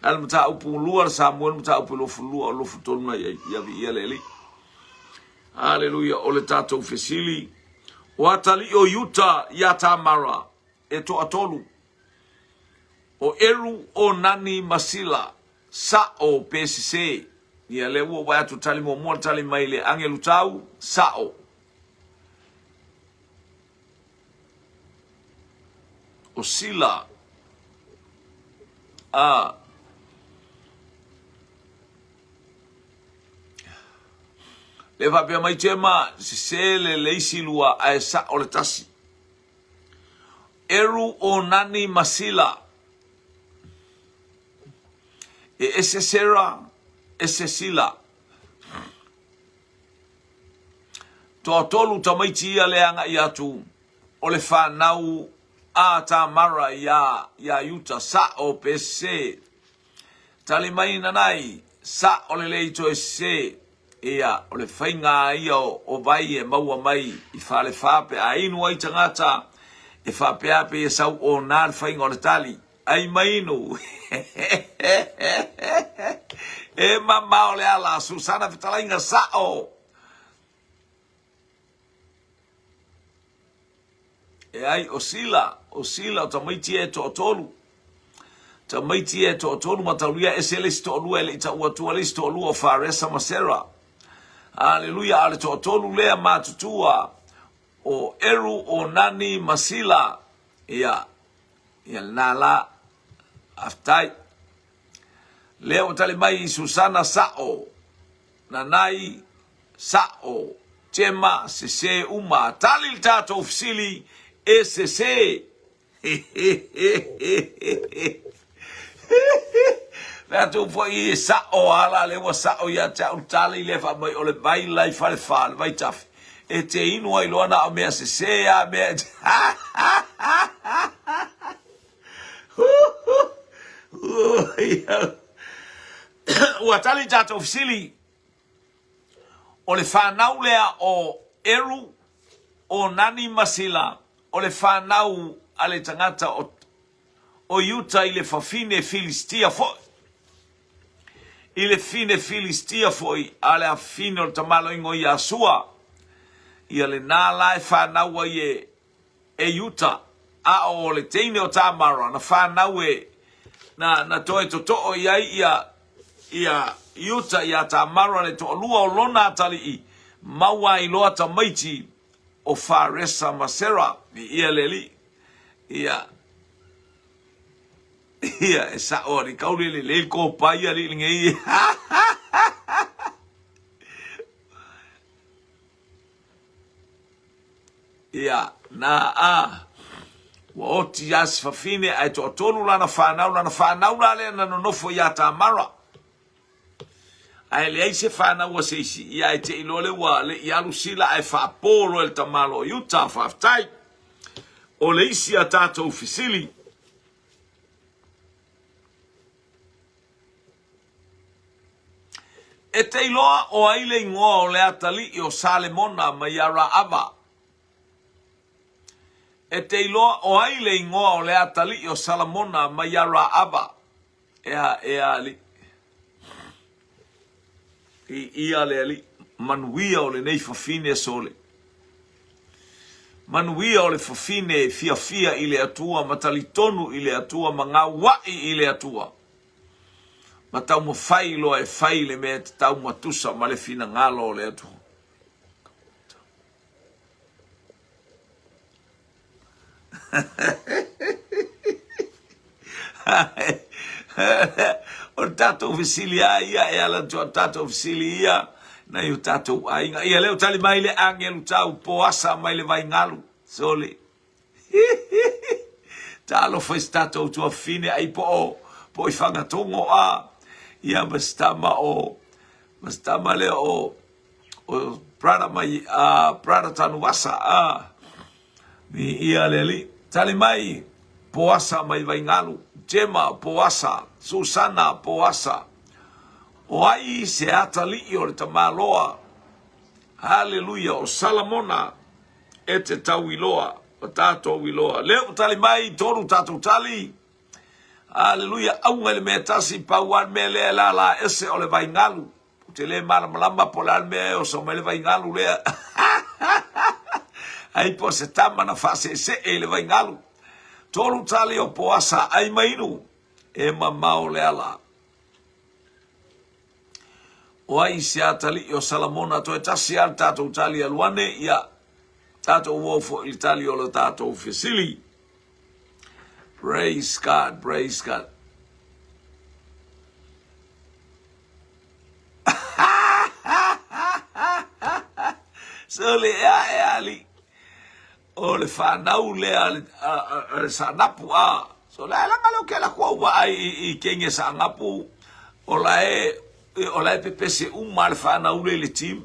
Al mata upu lua Samuel mata upu lo fulua lo futolu na ia le li. Hallelujah, o le tato ufesili o atali o yuta ia tamara e to atolu. O eru o nani masila sa o PSC ia le ua wai atu tali mo tali mai le angelu tau sa o. O sila le vapia mai tema se le leisi lua a sa o le tasi. Eru o nani masila e ese sera, ese sila. Toa tolu tamaiti ia leanga i atu, o le whanau a ta mara ia yuta sa o PSC. Tali mai nanai, sa o le leito e se, ia o le whainga ia o vai e maua mai i whale whape, a inu ai tangata e whape ape e sau o nār whainga o le tali. Ai mainu. E mamma o le ala Susana Vitalainga sao. E ai osila o tamaiti e to tolu. Tamaiti e to tolu mataluia e se le sto lu ele ta ua le sto lu o faresa masera. Hallelujah, ale to tolu le matutua o eru o nani masila. Ia nala aftai leo tali mai Susana sao nanai sao tema se uma tali tato ofisili SC Lato foi sao ala le wa sao ya tali le fa mai ole vai lai fa vai taf e te inu ai lona a me se a me Ua tali tata ofisili o le whanau lea o eru o nani masila o le whanau a le tangata o yuta i le whawhine Filistia foi. I le fine Filistia foi a le awhine o tamalo ingo i asua i le nāla e whanau e yuta a o le teine o tamara na whanau na toe to ia yuta ia tamara le to lua o lona tali i maua i loa tamaiti o faresa masera ia leli ia e sa o ni kauli le ko pai ali ngai ia na wa oti as fafine ai to tonu lana whanau la le na nofo ia tamara ai le se whanau wa se isi ia e te ilole wa le ialu sila ai fa polo el tamalo yuta faftai o le isi a tato ufisili e te iloa o aile ingoa o le atali i o Salemona ma yara ava. E te iloa o aile ingoa o le atali i o Salamona ma yara ava. E ali. I ale ali. Manuia o le nei fafine sole. Manuia o le fafine fia i le atua matalitonu i le atua ma ngā wai i le atua. Ma tau mo fai lo e fai le mea te tau matusa ma le fina ngalo o le atu. O tato ofisili ia e ala tua tato ofisili ia Na yu tatou ainga. Ia leo tali mai le angelu tau po asa mai le vai ngalu. Sole. Talo fes tatou tua fine ai po o. Po i whangatongo a. Ia mastama o. Mastama le o. O prada mai prada tanu wasa a. Mi ia leli. Tali mai po asa mai vai ngalu. Jema po asa. Susana po asa. O ai se atali o le tamaloa. Haleluia. O Salamona e te tau iloa. O tātou iloa. Leo tali mai tonu tātou tali. Haleluia. Aunga le mea tasi pauan me le la ese o le vai ngalu. Te le malama po la me o so me le vai ngalu lea. Ai po se tama na fase se e le vai ngalu. Tonu tali o po asa ai mainu. E mamao le ala. O ai se atali o Salamona to e tasi al tātou tali aluane ia tātou wofo il tali o lo tātou fesili. Praise God, praise God. So le e ali o le whanau le ale sa napu a. So le alanga lo ke la kua ua ai I kenge sa ngapu o la e pepese uma le whanau le tim.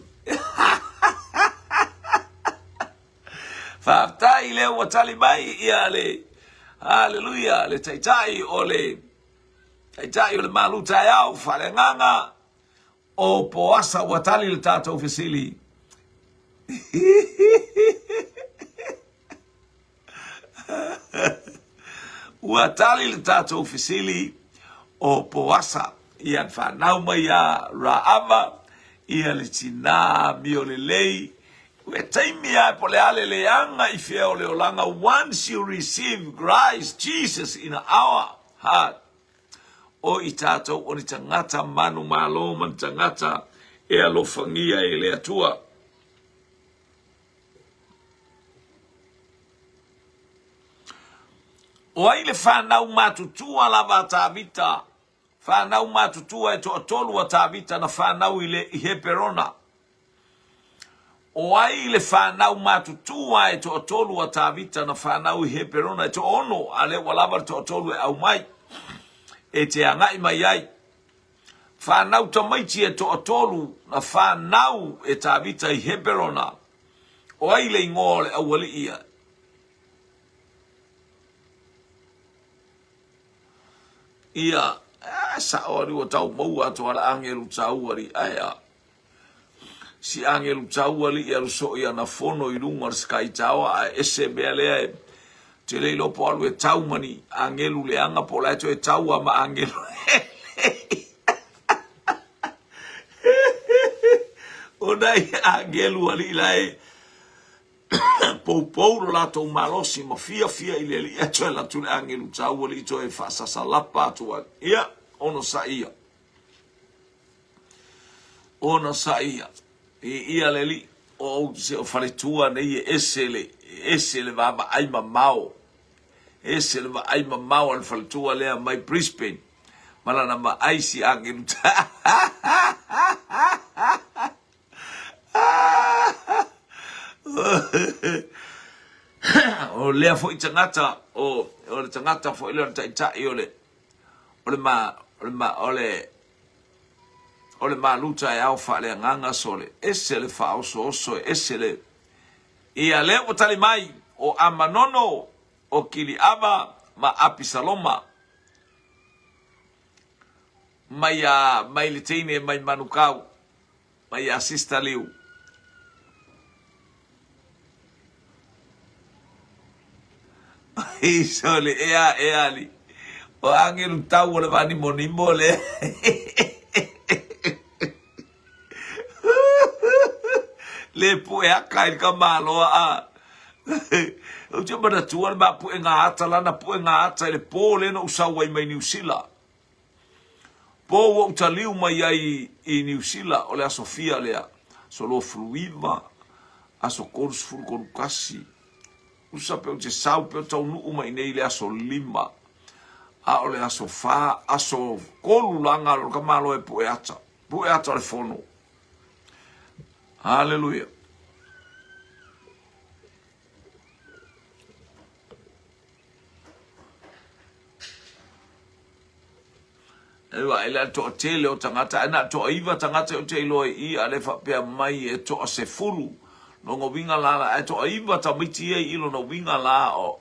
Whaftai le ua tali mai ia le haleluia le taitai o le malutai au whale nganga o po asa ua tali le tātou fesili. Ua tali le tātou fesili o po asa ia whanau mai a Raava ia le tina mi o le lei. We taimi ai po le ale le anga I fia o le olanga. Once you receive Christ Jesus in our heart, o I tātou o ni tangata manu malo man tangata e alofangia e le atua. O ai le whanau matutua lava tāvita. Whanau matutua e to atolu a tāvita na whanau I heperona. O ai le whanau matutua e to atolu a tāvita na whanau I heperona e to ono a le walava to atolu e au mai. E te angai mai ai. Whanau tamaiti e to atolu na whanau e tāvita I heperona. O ai le ingo le awali ia. Ia, sa ori o tau mau ato ala angelu tau ori, aia. Si angelu tau ori ia ruso ia na fono I runga skai tau a ese mea lea e. Te lei lopo alu e tau mani, angelu le anga po laito e tau ama angelu. O nai angelu ali lai. Pou la tau malosi ma fia I le li eto e la tule angelu tau ali to e fasasa lapa atua. Ia, ono sa ia. Ono sa ia. Ia le li o se o fale tua nei ese le vava aima mao. Ese le vava aima mao al fale tua lea mai Brisbane. Malana ma aisi angelu tau. O lea fo I tangata o le tangata fo I le taitai o le maluta e au fa le nganga sole ese le fa oso ese le ia le o tali mai o amanono o kili ava ma apisaloma mai le teine mai manukau mai asista liu. Sole e ali o angelu tau le vani monimo le le pu e akai ka malo a o te mana tua ma pu e nga ata lana pu e nga ata le po le no usau ai mai New Zealand po o taliu mai ai I New Zealand o le Sofia lea so lo fluiva aso kors furu kon kasi usa pe o te sau pe o tau nuu mai nei le aso lima. A o le aso aso kolu langa lo ka malo e pu e ata le fono. Haleluya. Ewa ila to tele o tangata ena to iwa tangata o te loi I ale fa pe mai e to se fulu no ngo winga la e to iwa ta miti e ilo no winga la o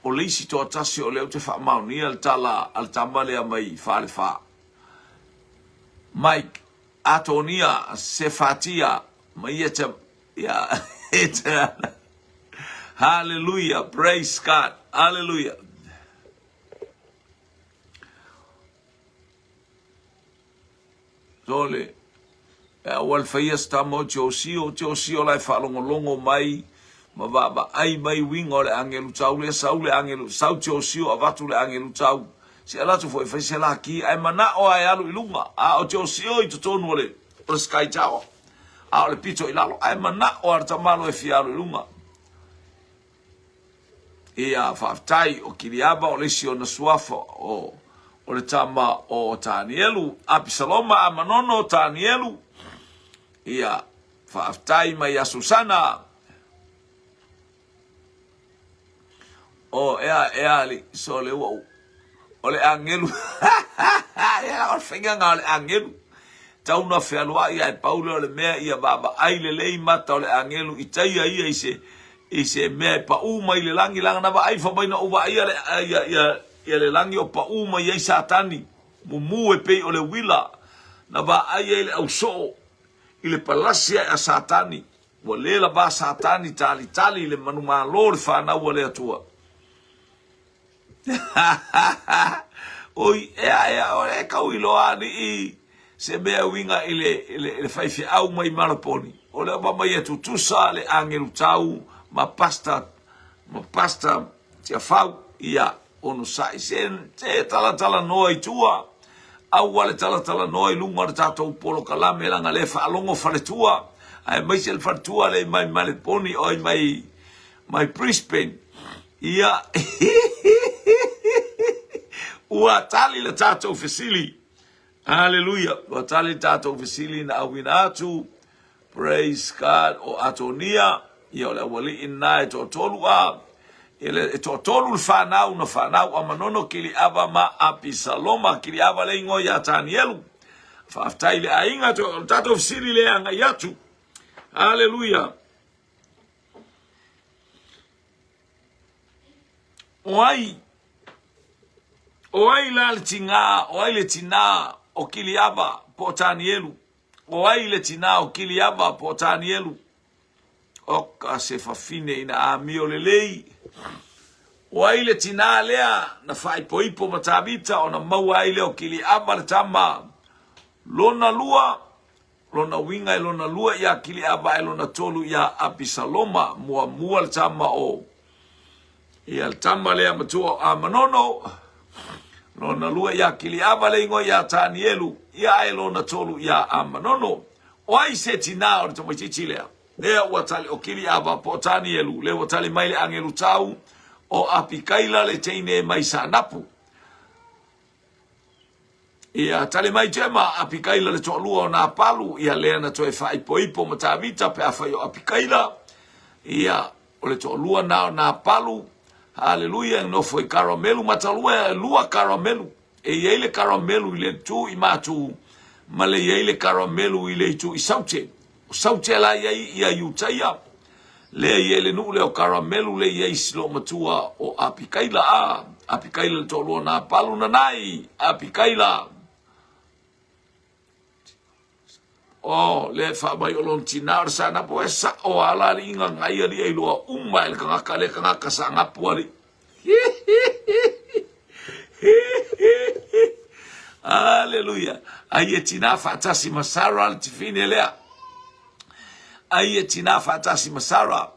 leisi to tasi o leo te fa mauni al tala al tambale mai fa le fa Mike atonia se fatia mai e te ya hallelujah, praise God, hallelujah. Zole, wal fiesta mo Josio lai falongolongo mai, mababa ai mai wingo le angelu tau le saule angelu sau Josio avatu le angelu tau. Si ala tu foi fese la ki ai mana o ai alu ilunga a o Josio I tonu le o sky tower. A le pito ilalo ai mana o arta malo e fialu ilunga. Ia faftai o kiriaba o lesio na suafa o le tama o Tanielu, Apisaloma a manono o Tanielu, ia faaftai mai a Susana, o ea li, so le wau, o le angelu, ea o whenga ngā le angelu, tauna whealua ia e Paulo o le mea ia baba, ai le lei mata o le angelu, I taia ia I se mea pa uma I le langi langa na ba ai whabaina uwa ia le langi o pa uma I satani mumu e pei o le wila na ba ai le au so I le palasia a satani wa lela ba satani tali le manuma lor whanau wa le atua oi o le kau iloa ni I se mea winga I le whaifi au mai maraponi o le ba mai tutusa le angelu tau ma pasta tia fau ia ono sai sen te tala noi tua au wale tala noi lunga tato polo kalame langa le fa longo fale tua ai mai sel fa tua le mai maleponi oi mai Brisbane ia ua tali le tato fesili hallelujah ua tali tato fesili na awinatu praise God o atonia ia le wali ina e tolu a ele tolu le fanau na fanau a manono kili ava ma Apisaloma kili ava le ingo ya Tanielu faftai le ainga to tato siri le anga yatu hallelujah oai la le tinga oai le tina o kili ava po Tanielu oai le tina o kili ava po Tanielu Oka se fafine ina a mio lelei. O aile tina lea na fai poipo matabita o na mau aile o kili aba le tama. Lona winga lona lua ia kili aba lona tolu ia Apisaloma mua le tama o. Ia le tama lea matua a manono. Lona lua ia kili aba le ingo ia Tanielu. Ia lona tolu ia a manono. O ai se tina o le tamaitichi lea. Lea watali o kili ava po Tanielu, lea watali mai le angelu tau, o apikaila le teine mai sanapu. Ia tali mai jema apikaila le toalua o na palu, ia lea na toe fai poipo matavita pe afai o apikaila, ia o le toalua na palu, haleluya, no foi karamelu matalua, lua karamelu, e yeile karamelu ile tu imatu, male yeile karamelu ile tu isauche. Sautela ia yutaya le yele nu le o karamelu le ye slo matua o apikaila to lo na palu na nai apikaila o le fa mai o lon tinar sana po esa o ala ringa ngai ali ai lo umma el kanga kasanga puari hallelujah ai tina fatasi masara al tifine lea ai tina fatasi masara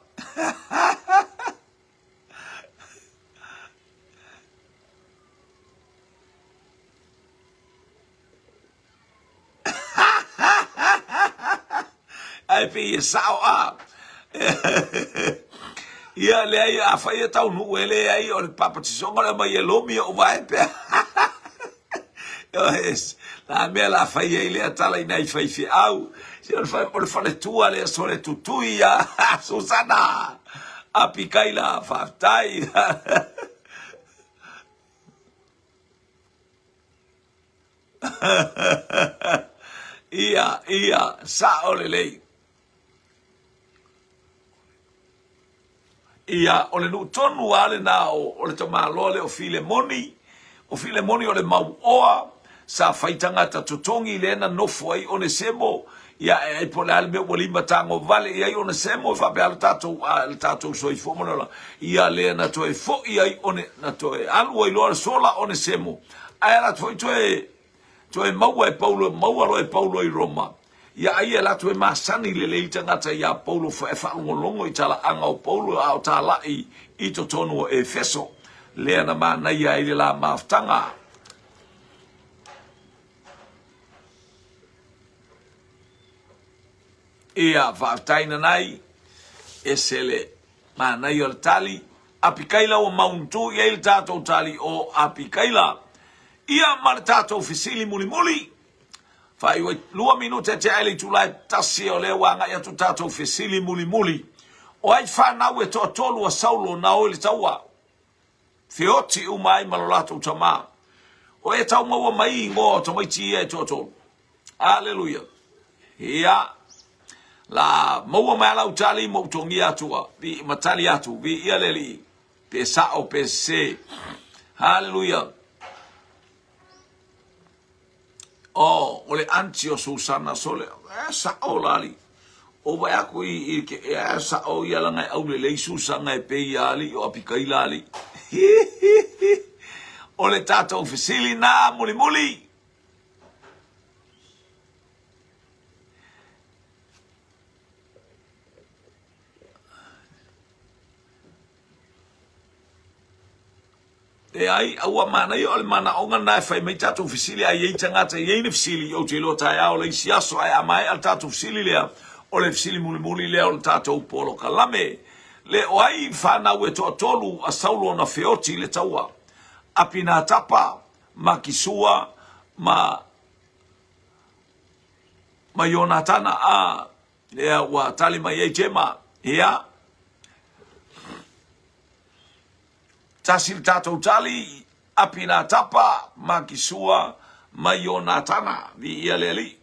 ai pe sao ia le ai a fai tau nu ele ai o le papa tisonga le mai lomi o vai pe Yes, la mea la fai e le atala inai fai fi au. Si o le fale tua le sole tutui ya Susana. Apikai la faftai. Ia, sa ole lei. Ia, ole nu tonu ale na o le tama lole o file moni. O file moni o le mau oa. Sa faitanga ta tutongi le na nofo ai one semo. Ia e pole ale me wali matango vale. Ia i one semo fa pe al tato so i fomonola. Ia le na toe fo ia i one na toe. Alu i loa sola one semo. Aia la toe maua e Paulo, maua lo e Paulo i Roma. Ia ai e la toe masani le leita ngata ia Paulo fa e whaungolongo i tala anga o Paulo au tala i to tonu o Efeso. Lea na mana ia i le la maftanga. Ia whaaftaina nai e sele mana i o tali. Apikaila o mauntu ia i le tātou tali o apikaila. Ia mare tātou fisili muli. Fai wai 2 minute te aile tulai tasi o le wanga ia tu tātou fisili muli. O ai whanau e toa tolu a Saulo na o le taua. Theoti umai malolato tama. O e tau maua mai ngō tamaiti e toa tolu. Hallelujah. Ia. La maua mai ala utali mo utongi atua. Vi matali atu. Vi ia leli. Pe sao pe se. Hallelujah. Oh, ole anti o Susana sole. Sao lali. O vai aku i ke sao ia langa au le Susana e pe ali o apikai lali. Ole tato ofisili na muli. E ai aua mana i ole mana onga nai fai mai tato ofisili ai ei tangata i ei ofisili o te lo tai au le siaso ai amai al tato ofisili lea o le ofisili muli lea o le tato upolo kalame le o ai whana ue toa tolu a Saulo na feoti le taua apina tapa ma kisua ma Yonatana a lea wa tali mai ei jema ia tasil tatou tali apina tapa makisua ma Yonatana vi ia leli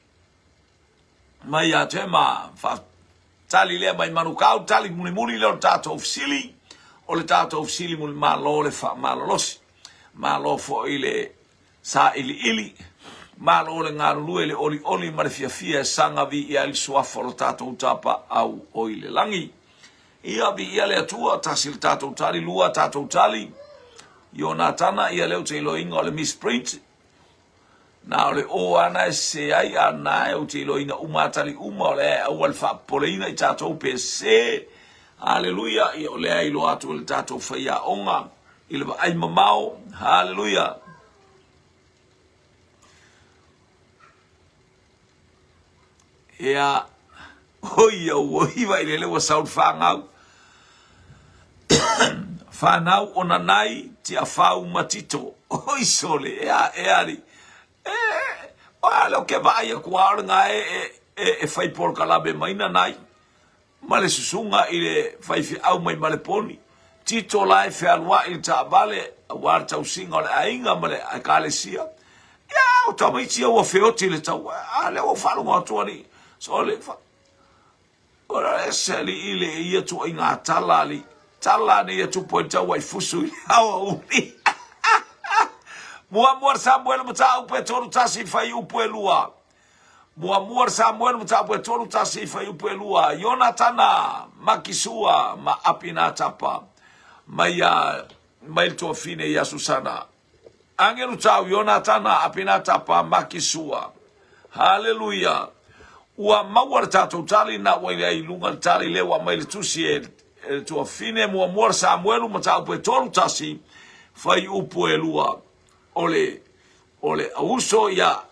mai atema fa tali le mai manukau tali muli le tatou ofisili o le tatou ofisili muli malo le fa malolosi malo fo ile sa ili malo le ngaru le oli ma le fia sanga vi ia il suafo lo tatou tapa au oile langi. Ia vi ia le atua tasil tatou tali lua tatou tali Yonatana ia leo te loinga o le misprint na ole o ana se ai ana o te loinga umatali o le au alfa poleina i tatou pese haleluya ia ole ai lo atu le tatou faia onga i le ai mamao haleluya ia oi vai le wa saul fangau Fanau onanai ti afau matito. Oi sole e ali. Alo ke vai ku nga e fai por kalabe maina nai. Male susunga ile fai fi au mai male poni. Tito lai fe alwa il tabale war tau singa le ainga male akalesia. Ya o tamiti o feoti le tau. Ale o falu ngotoni. Sole fa. Ora eseli ile ia tu inga talali. Tala ni ya tupoita wa ifusu hawa uni. Muamur Samuel mta upe tolu tasi fai upe lua. Muamur Samuel mta upe tolu tasi fai upe lua. Yonatana makisua ma apina tapa. Maya mailto fine ya Susana. Angelu tau Yonatana apina tapa makisua. Hallelujah. Ua mawar tato tali na wa ilunga tali lewa mailtusi to fine mo mor Samuel mata upe tolu tasi fai upu elua ole auso ya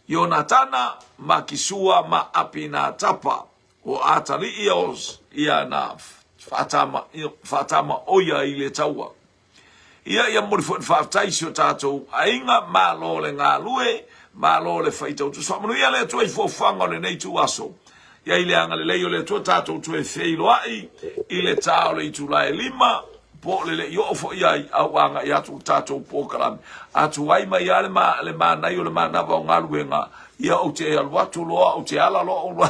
Yonatana makisua ma apina tapa o atali ios ia na fatama oya ile taua ia mo fo fa tai so tato ainga malo le nga lue malo le faito tu so ia le tu fo fanga le nei tu aso ia ile anga le yo le tu tato tu e feilo ai ile tao le tu la lima po le yo fo ia awanga ia tu tato po kalam atu ai mai ale ma le ma na yo le ma na va nga lue nga ia o te al watu lo o te ala lo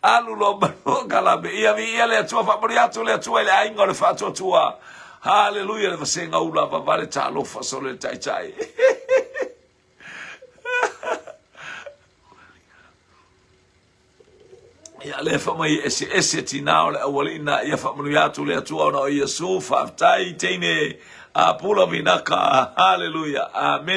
alu lo bano kalabe ia vi ele tua fa boriato le tua le aingo le fa tua haleluya le vasenga ula va vale ta lo fa sole tai tai ia le fa mai ese tinao le awalina ia fa boriato le tua no Yesu fa tai tene a pula vinaka haleluya amen.